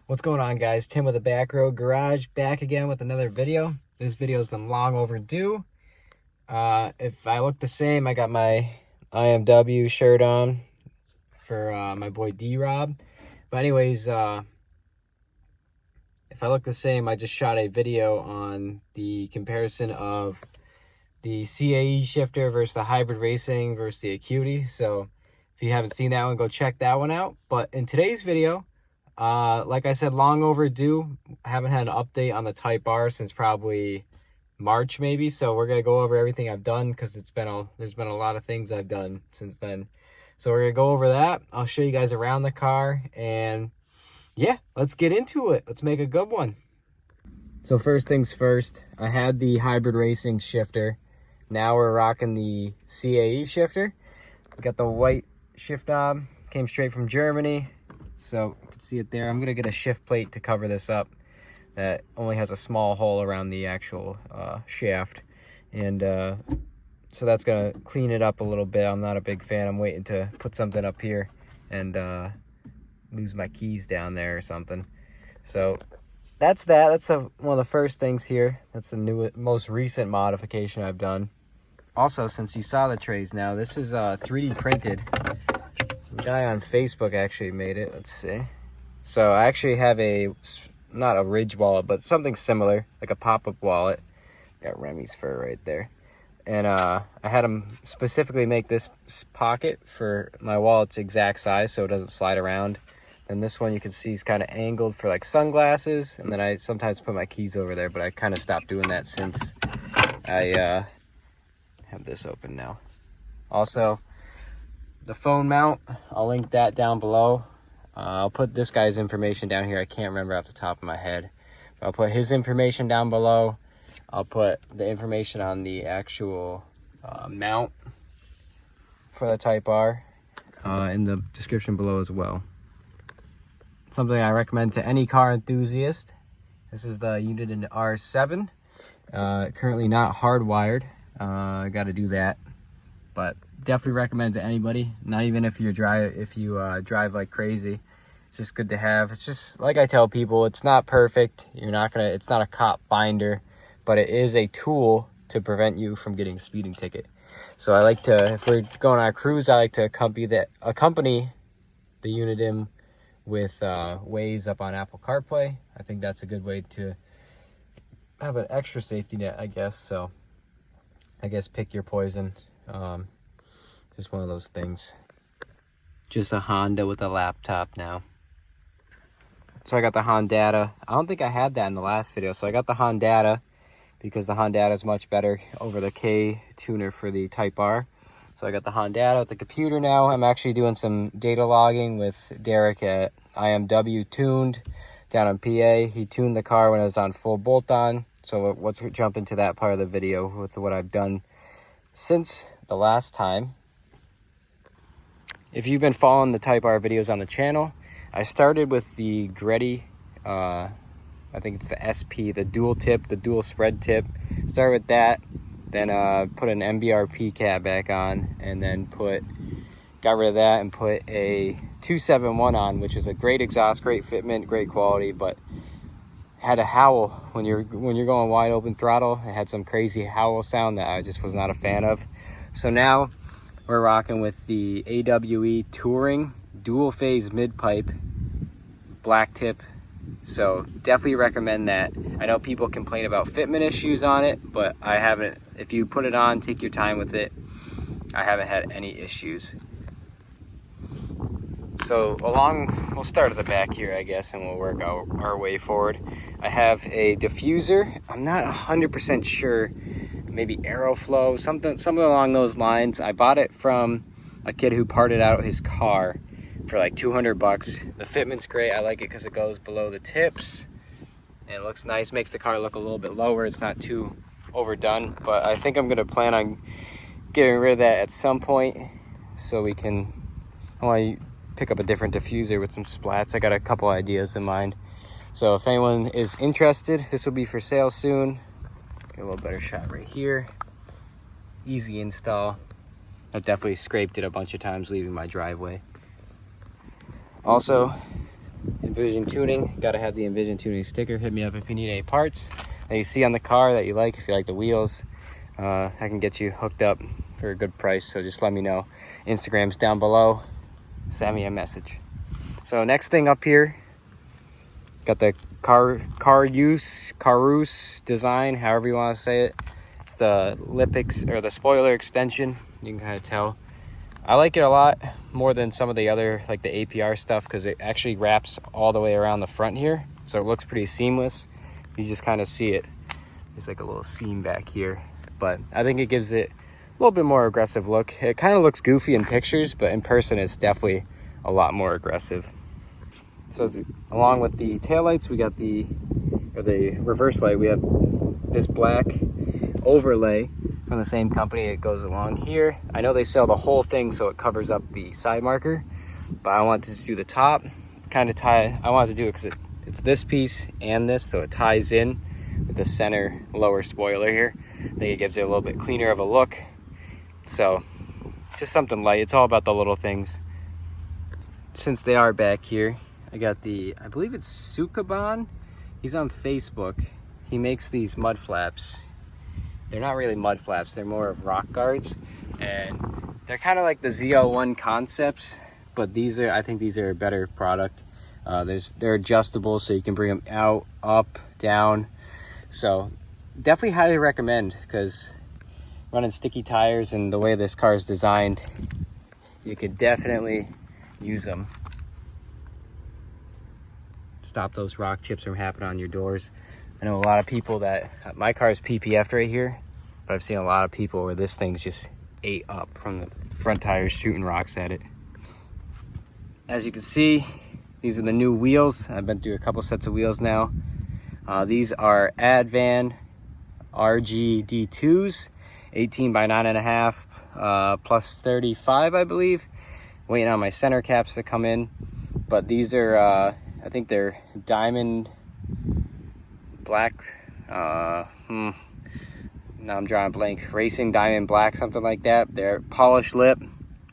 What's going on, guys? Tim with the Back Road Garage back again with another video. This video has been long overdue. If I look the same, I got my IMW shirt on for my boy D-Rob. But anyways, if I look the same, I just shot a video on the comparison of the CAE shifter versus the hybrid racing versus the Acuity. So if you haven't seen that one, go check that one out. But in today's video, like I said, long overdue. I haven't had an update on the Type R since probably March maybe. So we're going to go over everything I've done because there's been a lot of things I've done since then. So we're going to go over that. I'll show you guys around the car and yeah, let's get into it. Let's make a good one. So first things first, I had the hybrid racing shifter. Now we're rocking the CAE shifter. We got the white shift knob, came straight from Germany. So you can see it there. I'm going to get a shift plate to cover this up that only has a small hole around the actual shaft. And so that's going to clean it up a little bit. I'm not a big fan. I'm waiting to put something up here and lose my keys down there or something. So that's that. That's one of the first things here. That's the most recent modification I've done. Also, since you saw the trays now, this is 3D printed. Some guy on Facebook actually made it. Let's see. So I actually have not a Ridge wallet, but something similar, like a pop-up wallet. Got Remy's fur right there. And I had him specifically make this pocket for my wallet's exact size so it doesn't slide around. And this one you can see is kind of angled for like sunglasses. And then I sometimes put my keys over there, but I kind of stopped doing that since I have this open now. Also, the phone mount, I'll link that down below. I'll put this guy's information down here. I can't remember off the top of my head. But I'll put his information down below. I'll put the information on the actual mount for the Type R in the description below as well. Something I recommend to any car enthusiast. This is the uniden R7. Currently not hardwired. I got to do that. But definitely recommend to anybody, not even if you drive like crazy. It's just good to have. It's just like I tell people, it's not perfect. It's not a cop binder, but it is a tool to prevent you from getting a speeding ticket. So I like to, if we're going on a cruise, I like to accompany the uniden with Waze up on Apple CarPlay. I think that's a good way to have an extra safety net, I guess. So I guess pick your poison. Just one of those things. Just a Honda with a laptop now. So I got the Honda. I don't think I had that in the last video. So I got the Honda because the Honda is much better over the K tuner for the Type R. So I got the Honda with the computer now. I'm actually doing some data logging with Derek at IMW Tuned down in PA. He tuned the car when it was on full bolt-on. So let's jump into that part of the video with what I've done since the last time. If you've been following the Type R videos on the channel, I started with the Greddy, I think it's the SP, the dual tip, the dual spread tip. Started with that, then put an MBRP cab back on, and then got rid of that and put a 271 on, which is a great exhaust, great fitment, great quality, but had a howl when you're going wide open throttle. It had some crazy howl sound that I just was not a fan of. So now we're rocking with the AWE Touring dual phase mid pipe black tip. So definitely recommend that. I know people complain about fitment issues on it, but I haven't. If you put it on, take your time with it. I haven't had any issues. So we'll start at the back here, I guess, and we'll work our way forward. I have a diffuser. I'm not 100% sure. Maybe Aeroflow, something along those lines. I bought it from a kid who parted out his car for like $200. The fitment's great. I like it because it goes below the tips and it looks nice. Makes the car look a little bit lower. It's not too overdone, but I think I'm gonna plan on getting rid of that at some point so I want to pick up a different diffuser with some splats. I got a couple ideas in mind. So if anyone is interested, this will be for sale soon. Get a little better shot right here. Easy install. I've definitely scraped it a bunch of times leaving my driveway. Also, Envision Tuning. Gotta have the Envision Tuning sticker. Hit me up if you need any parts that you see on the car that you like. If you like the wheels, I can get you hooked up for a good price. So just let me know. Instagram's down below. Send me a message. So next thing up here, got the Carus design, however you want to say it. It's the or the spoiler extension. You can kind of tell. I like it a lot more than some of the other, like the APR stuff, because it actually wraps all the way around the front here. So it looks pretty seamless. You just kind of see it. There's like a little seam back here. But I think it gives it a little bit more aggressive look. It kind of looks goofy in pictures, but in person it's definitely a lot more aggressive. So along with the taillights, we got the reverse light. We have this black overlay from the same company. It goes along here. I know they sell the whole thing so it covers up the side marker, but I want to just do the top, kind of tie. I wanted to do it because it's this piece and this, so it ties in with the center lower spoiler here. I think it gives it a little bit cleaner of a look. So just something light. It's all about the little things. Since they are back here, I got I believe it's Sukaban. He's on Facebook. He makes these mud flaps. They're not really mud flaps, they're more of rock guards, and they're kind of like the Z01 concepts, but I think these are a better product. They're adjustable, so you can bring them out, up, down. So definitely highly recommend, because running sticky tires and the way this car is designed, you could definitely use them. Stop those rock chips from happening on your doors. I know a lot of people that, my car is PPF'd right here, but I've seen a lot of people where this thing's just ate up from the front tires shooting rocks at it. As you can see, these are the new wheels. I've been through a couple sets of wheels now. These are Advan RGD2s, 18 by 9.5, plus 35, I believe. Waiting on my center caps to come in, but these are, I think they're diamond black, now I'm drawing a blank, racing diamond black, something like that. They're polished lip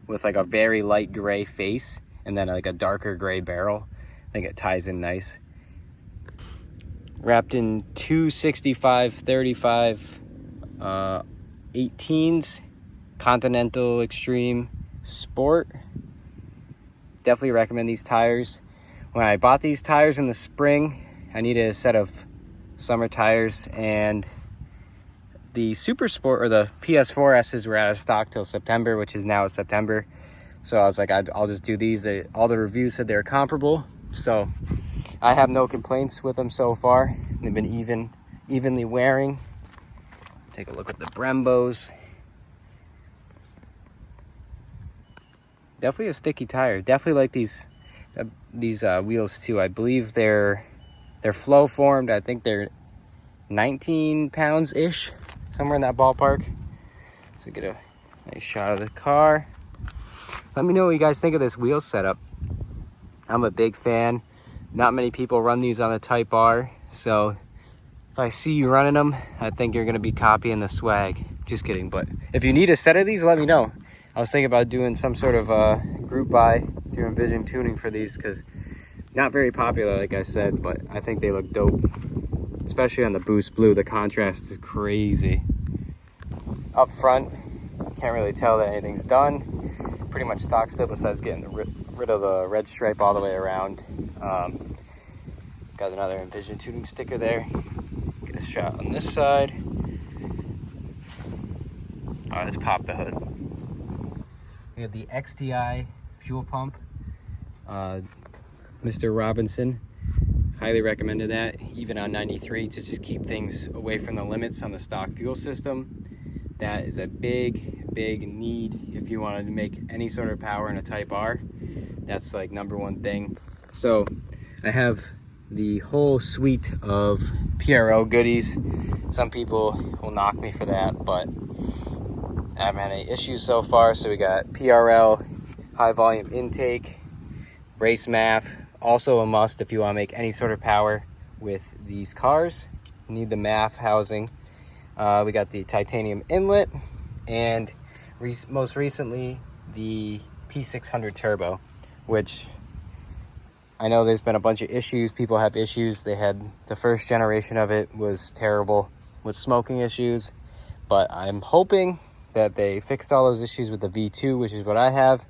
with like a very light gray face and then like a darker gray barrel. I think it ties in nice. Wrapped in 265 35 18s, Continental Extreme Sport. Definitely recommend these tires. When I bought these tires in the spring, I needed a set of summer tires, and the Super Sport or the PS4S's were out of stock till September, which is now September. So I was like, I'll just do these. All the reviews said they're comparable, so I have no complaints with them so far. They've been evenly wearing. Take a look at the Brembos. Definitely a sticky tire. Definitely like these wheels too. I believe they're flow formed. I think they're 19 pounds ish, somewhere in that ballpark. So get a nice shot of the car. Let me know what you guys think of this wheel setup. I'm a big fan. Not many people run these on the Type R, so if I see you running them, I think you're gonna be copying the swag. Just kidding, but if you need a set of these, let me know. I was thinking about doing some sort of group buy through Envision Tuning for these, because not very popular, like I said, but I think they look dope. Especially on the Boost Blue, the contrast is crazy. Up front, can't really tell that anything's done. Pretty much stock still, besides getting rid of the red stripe all the way around. Got another Envision Tuning sticker there. Get a shot on this side. All right, let's pop the hood. We have the XDI fuel pump. Mr. Robinson highly recommended that, even on 93, to just keep things away from the limits on the stock fuel system. That is a big need if you wanted to make any sort of power in a Type R. That's like #1 thing. So I have the whole suite of PRO goodies. Some people will knock me for that, but I haven't had any issues so far. So we got PRL, high volume intake, race MAF, also a must if you want to make any sort of power with these cars. You need the MAF housing. We got the titanium inlet, and most recently the P600 turbo, which I know there's been a bunch of issues. People have issues. They had the first generation of it was terrible with smoking issues, but I'm hoping that they fixed all those issues with the V2, which is what I have.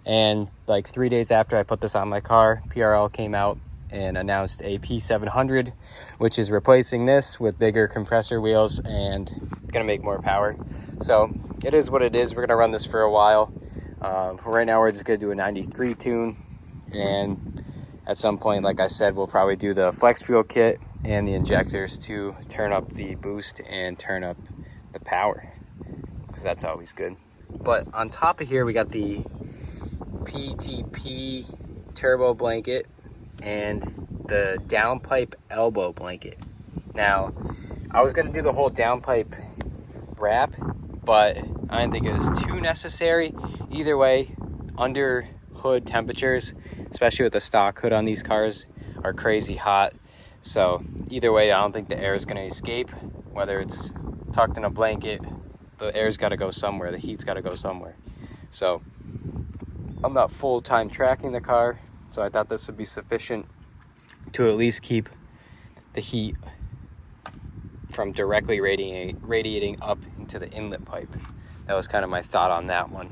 And like 3 days after I put this on my car, PRL came out and announced a P700, which is replacing this with bigger compressor wheels and gonna make more power. So it is what it is. We're gonna run this for a while. Right now we're just gonna do a 93 tune, and at some point, like I said, we'll probably do the flex fuel kit and the injectors to turn up the boost and turn up the power, because that's always good. But on top of here, we got the PTP turbo blanket and the downpipe elbow blanket. Now, I was gonna do the whole downpipe wrap, but I didn't think it was too necessary. Either way, under hood temperatures, especially with the stock hood on these cars, are crazy hot. So either way, I don't think the air is gonna escape. Whether it's tucked in a blanket, the air's gotta go somewhere, the heat's gotta go somewhere. So I'm not full-time tracking the car, so I thought this would be sufficient to at least keep the heat from directly radiating up into the inlet pipe. That was kind of my thought on that one.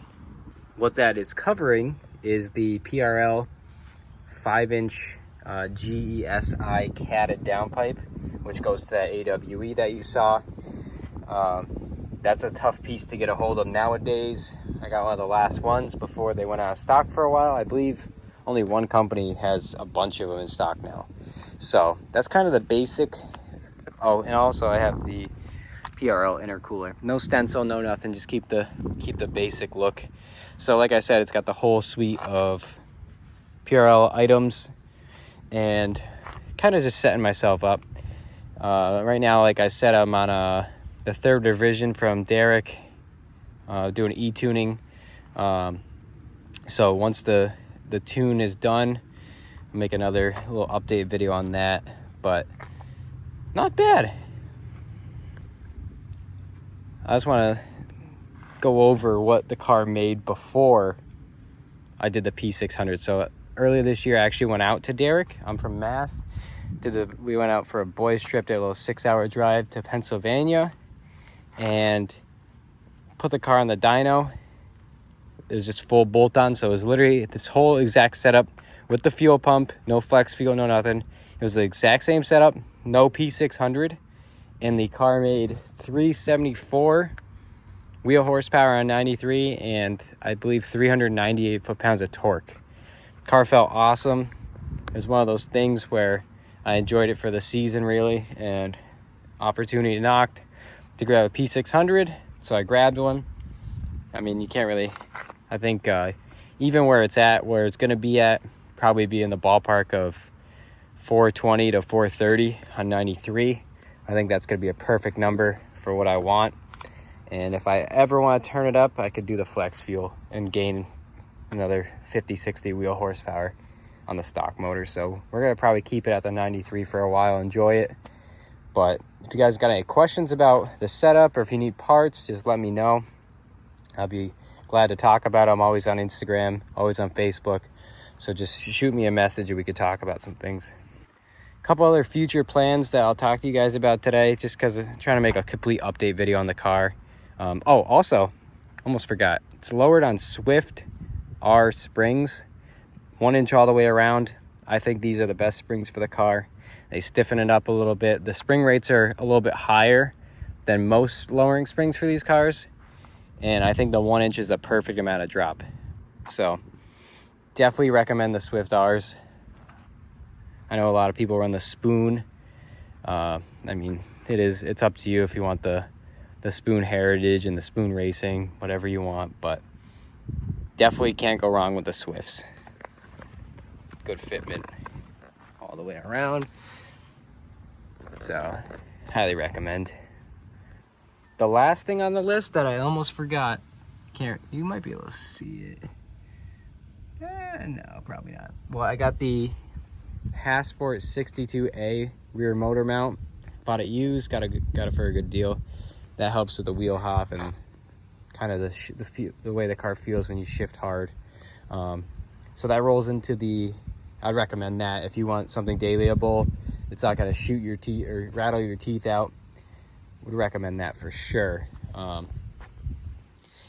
What that is covering is the PRL 5-inch GESI catted downpipe, which goes to that AWE that you saw. That's a tough piece to get a hold of nowadays. I got one of the last ones before they went out of stock for a while. I believe only one company has a bunch of them in stock now. So that's kind of the basic. Oh, and also I have the PRL intercooler. No stencil, no nothing, just keep the basic look. So like I said, it's got the whole suite of PRL items, and kind of just setting myself up. Right now, like I said, I'm on the 3rd revision from Derek, doing e-tuning. So once the tune is done, I'll make another little update video on that, but not bad. I just want to go over what the car made before I did the P600. So earlier this year, I actually went out to Derek. I'm from Mass. We went out for a boys trip, did a little 6-hour drive to Pennsylvania, and put the car on the dyno. It was just full bolt on, so it was literally this whole exact setup with the fuel pump, no flex fuel, no nothing. It was the exact same setup, no P600, and the car made 374 wheel horsepower on 93, and I believe 398 foot-pounds of torque. Car felt awesome. It was one of those things where I enjoyed it for the season, really, and opportunity knocked to grab a P600, so I grabbed one. I mean, you can't really, I think even where it's going to be at, probably be in the ballpark of 420 to 430 on 93. I think that's going to be a perfect number for what I want. And if I ever want to turn it up, I could do the flex fuel and gain another 50, 60 wheel horsepower on the stock motor. So we're going to probably keep it at the 93 for a while, enjoy it. But if you guys got any questions about the setup, or if you need parts, just let me know. I'll be glad to talk about it. I'm always on Instagram, always on Facebook. So just shoot me a message and we could talk about some things. A couple other future plans that I'll talk to you guys about today, just because I'm trying to make a complete update video on the car. Oh, also, almost forgot. It's lowered on Swift R springs, 1 inch all the way around. I think these are the best springs for the car. They stiffen it up a little bit. The spring rates are a little bit higher than most lowering springs for these cars, and I think the 1 inch is the perfect amount of drop. So definitely recommend the Swift R's. I know a lot of people run the Spoon. I mean, it's up to you if you want the Spoon Heritage and the Spoon Racing, whatever you want, but definitely can't go wrong with the Swifts. Good fitment all the way around. So, highly recommend. The last thing on the list that I almost forgot, you might be able to see it. No, probably not. Well, I got the Hasport 62A rear motor mount. Bought it used, got it for a good deal. That helps with the wheel hop and kind of the way the car feels when you shift hard. So that rolls into the I'd recommend that if you want something dailyable. It's not going to shoot your teeth or rattle your teeth out. Would recommend that for sure.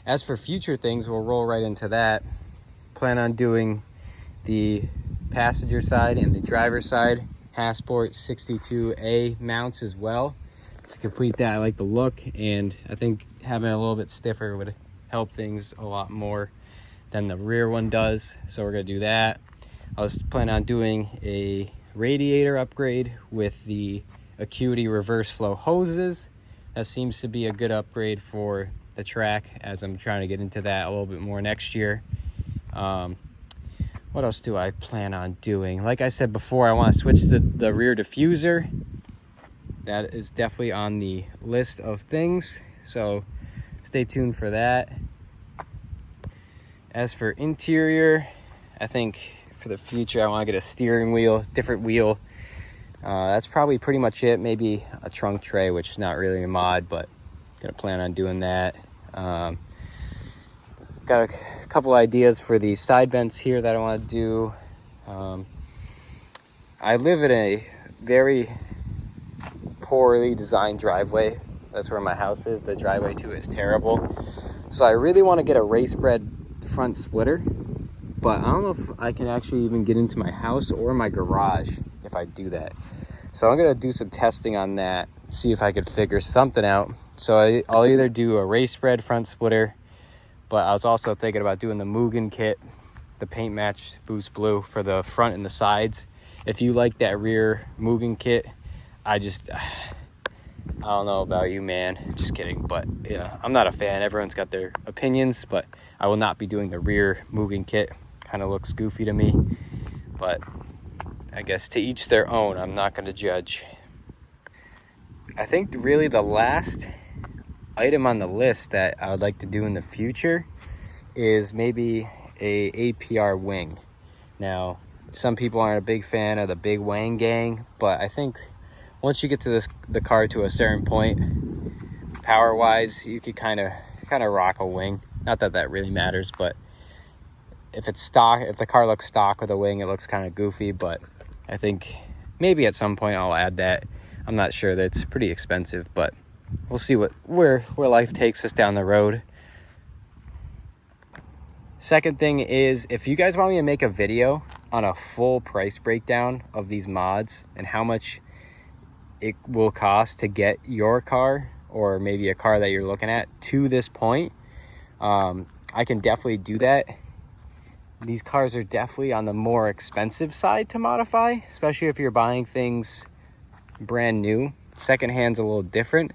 As for future things, we'll roll right into that. Plan on doing the passenger side and the driver's side Hasport 62A mounts as well. To complete that, I like the look, and I think having it a little bit stiffer would help things a lot more than the rear one does. So we're going to do that. I was planning on doing a radiator upgrade with the Acuity reverse flow hoses. That seems to be a good upgrade for the track, as I'm trying to get into that a little bit more next year. What else do I plan on doing? Like I said before, I want to switch the rear diffuser. That is definitely on the list of things, so stay tuned for that. As for interior, I think for the future I want to get a steering wheel, different wheel. That's probably pretty much it. Maybe a trunk tray, which is not really a mod, but gonna plan on doing that. Got a couple ideas for the side vents here that I want to do. I live in a very poorly designed driveway. That's where my house is. The driveway to it is terrible. So I really want to get a race bred front splitter, but I don't know if I can actually even get into my house or my garage if I do that. So I'm gonna do some testing on that, see if I could figure something out. So I'll either do a race bred front splitter, but I was also thinking about doing the Mugen kit, the paint match boost blue for the front and the sides. If you like that rear Mugen kit, I don't know about you, man. Just kidding, but yeah, I'm not a fan. Everyone's got their opinions, but I will not be doing the rear Mugen kit. Kind of looks goofy to me, but I guess to each their own. I'm not going to judge. I think really the last item on the list that I would like to do in the future is maybe a APR wing. Now, some people aren't a big fan of the big wang gang, but I think once you get to the car to a certain point, power wise, you could kind of rock a wing. Not that that really matters, but if it's stock, if the car looks stock with a wing, it looks kind of goofy. But I think maybe at some point I'll add that. I'm not sure. That's pretty expensive, but we'll see where life takes us down the road. Second thing is, if you guys want me to make a video on a full price breakdown of these mods and how much it will cost to get your car, or maybe a car that you're looking at, to this point, I can definitely do that. These cars are definitely on the more expensive side to modify, especially if you're buying things brand new. Secondhand's a little different,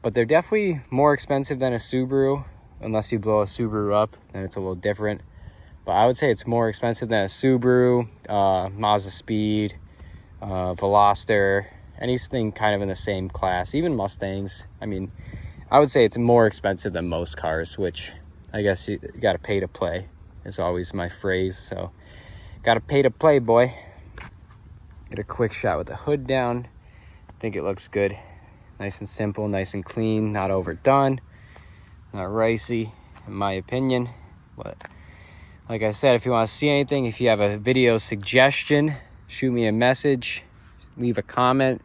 but they're definitely more expensive than a Subaru. Unless you blow a Subaru up, then it's a little different. But I would say it's more expensive than a Subaru, Mazda Speed, Veloster, anything kind of in the same class, even Mustangs. I mean, I would say it's more expensive than most cars, which I guess you got to pay to play is always my phrase. So got to pay to play, boy. Get a quick shot with the hood down. I think it looks good. Nice and simple, nice and clean, not overdone, not ricey, in my opinion. But like I said, if you want to see anything, if you have a video suggestion, shoot me a message, leave a comment.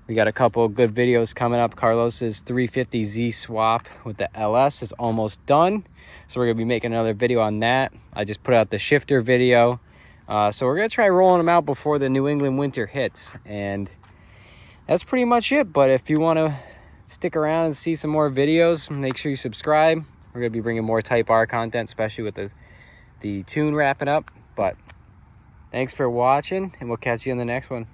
We got a couple of good videos coming up. Carlos's 350Z swap with the LS is almost done, so we're gonna be making another video on that. I just put out the shifter video, so we're gonna try rolling them out before the New England winter hits, and that's pretty much it. But if you want to stick around and see some more videos, make sure you subscribe. We're gonna be bringing more Type R content, especially with the tune wrapping up. But thanks for watching, and we'll catch you in the next one.